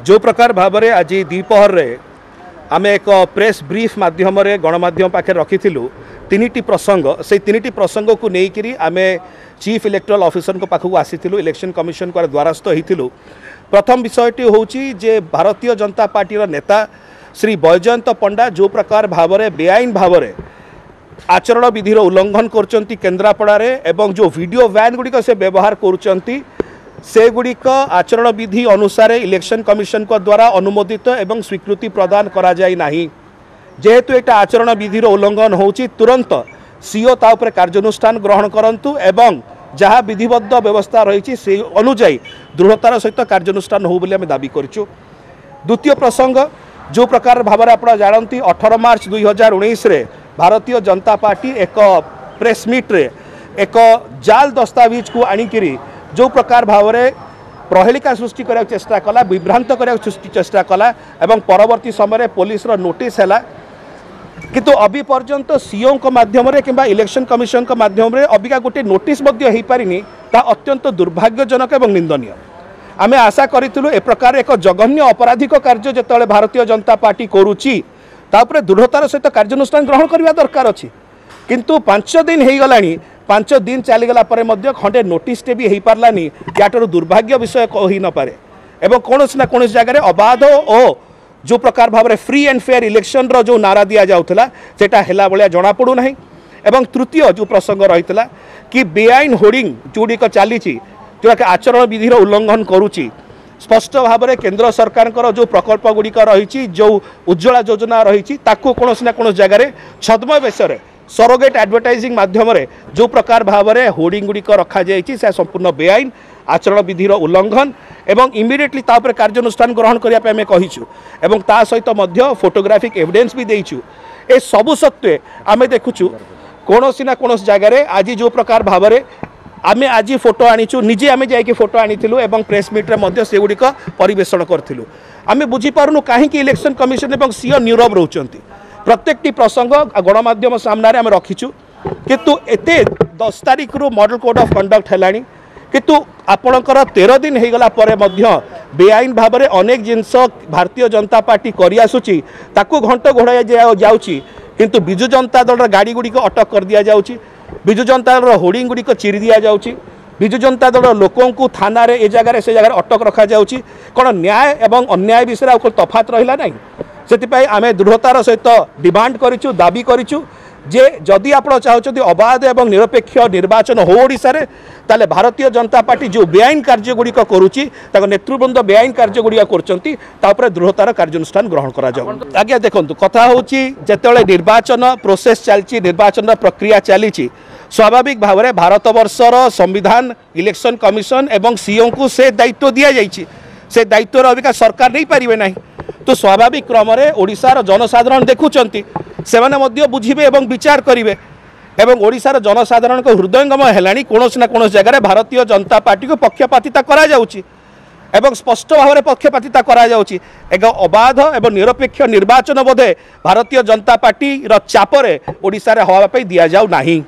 जो प्रकार भाव में आज द्विपहर में आम एक प्रेस ब्रीफ माध्यम गणमाध्यम पाखे रखी तीन प्रसंग से तीन प्रसंग को लेकर आम चीफ इलेक्टोरल ऑफिसर पाखक आसीलु इलेक्शन कमिशन को द्वारस्थ होइथिलु। प्रथम विषयटी होची जे भारतीय जनता पार्टी नेता श्री बैजयंत पंडा जो प्रकार भाव में बेआईन भाव में आचरण विधि उल्लंघन करचंती केन्द्रापड़ा एवं जो वीडियो वैन गुड़िक से व्यवहार करुचंती से गुड़िक आचरण विधि अनुसार इलेक्शन कमिशन को द्वारा अनुमोदित एवं स्वीकृति प्रदान करा जाय नाही। जेहेतु एटा आचरण विधि उल्लंघन होची तुरंत सीओ ता उपरे कार्यानुष्ठान ग्रहण करंतु एवं जहाँ विधिबद्ध व्यवस्था रही से अनुजाई दृढ़तार सहित कार्यानुष्ठान हो बोली आम दाबी करूँ। द्वितीय प्रसंग जो प्रकार भाव में आप जानती 18 मार्च 2019 रे भारतीय जनता पार्टी एक प्रेस मीट रे एक जाल दस्तावेज को आनिकी जो प्रकार भाव में प्रहेलिका सृष्टि करने चेष्टा कला विभ्रांत करने चेष्टा कला एवं परवर्ती समय पुलिस नोटिस है किंतु अभी पर्यंत सीओ माध्यम कि इलेक्शन कमिशन माध्यम अबिका गोटे नोटिस हो पारिनी ता अत्यंत दुर्भाग्यजनक एवं निंदनीय। आमे आशा करूँ ए प्रकार एक जघन्य अपराधिक कार्य जो भारतीय जनता पार्टी करुच्ची तापर दृढ़तार सहित कार्यानुष्ठान ग्रहण करने दरकार अच्छी किंतु 5 दिन हो गलानी 5 दिन चलीगला खंडे नोटिसटे भी हो पारानी याटर दुर्भाग्य विषय कही न पारे एवं कौन ना कौन जगह अबाध और जो प्रकार भाव में फ्री एंड फेयर इलेक्शन रो जो नारा दि जाऊला सेटा हेला भाया जना पड़ूना। एवं तृतीय जो प्रसंग रही कि बेआईन होर्डिंग जोड़िक चली जोटा कि आचरण विधि उल्लंघन करुच्ची स्पष्ट भाव में केंद्र सरकार जो प्रकल्प गुड़िक रही जो उज्ज्वला योजना रही कौन ना कौन जगह छद्म बेश सरोगेट एडवर्टाइजिंग माध्यम जो प्रकार भाव में होर्डिंग गुड़िक रखा जाए संपूर्ण बेआईन आचरण विधि उल्लंघन एवं इमिडिएटली तापर कार्यानुष्ठान ग्रहण करने आम कहीचु एवं ता सहित मध्य फोटोग्राफिक एविडेंस भी देइचु। ए सबु सत्वे आम देखुचु कौन ना कौन जगह आज जो प्रकार भाव में आम आज फोटो आनीचु निजे आम जाकि फोटो आनीलु एवं प्रेस मीट रे से गुड़िक परिवेषण करूँ। आम बुझीपारुनु कहीं इलेक्शन कमिशन एवं सीओ नीरव रोचंती प्रत्येकटी प्रसंग गणमाध्यम सामने आम रखीचु किंतु एते 10 तारीख रु मॉडल कोड ऑफ कंडक्ट है किंतु आपणकर 13 दिन हो गला परे मध्य बेआईन भाव में अनेक जिनस भारतीय जनता पार्टी करि आसुची ताकू घंट घोड़ा जाउची किंतु बिजु जनता दल गाड़ी गुड़िक अटक कर दिया जाउची बिजु जनता दल होर्डिंग गुड़िक चिरी दिया जाउची बिजु जनता दल लोकों को थाना रे ए जगह से जगह अटक रखा जाउची कौन न्याय एवं अन्याय विषय आउ तफात रहिला नहीं से आम दृढ़तार सहित डिमांड करूँ दाबी करूँ जे जदि आप चाहते अबाध एवं निरपेक्ष निर्वाचन हो ओडिशा रे ताले भारतीय जनता पार्टी जो बेआईन कार्य गुड़िक करुच्ची नेतृवृंद बेआईन कार्य गुड़िक कर दृढ़तार कार्यानुष्ठान ग्रहण करा जाऊ। आज्ञा देखो कथा होची जेतेबेले निर्वाचन प्रोसेस चलती निर्वाचन प्रक्रिया चली स्वाभाविक भाव में भारत वर्षर संविधान इलेक्शन कमिशन एवं सीओ को से दायित्व दि जाइए से दायित्व अबिका सरकार नहीं पारिबे नहीं तो स्वाभाविक क्रम में ओडिशार जनसाधारण देखुचंती सेमाने मध्य बुझिबे एवं विचार करिवे एवं ओडिशार जनसाधारण को हृदयंगम हेलानी कौन ना कौन जगह भारतीय जनता पार्टी को पक्षपातिता करा जाउची एवं स्पष्ट भाव में पक्षपातिता करा जाउची एक अबाध एवं निरपेक्ष निर्वाचन बोधे भारतीय जनता पार्टी चापरे ओडिशा रे हवा पाई दिया जाउ नाही।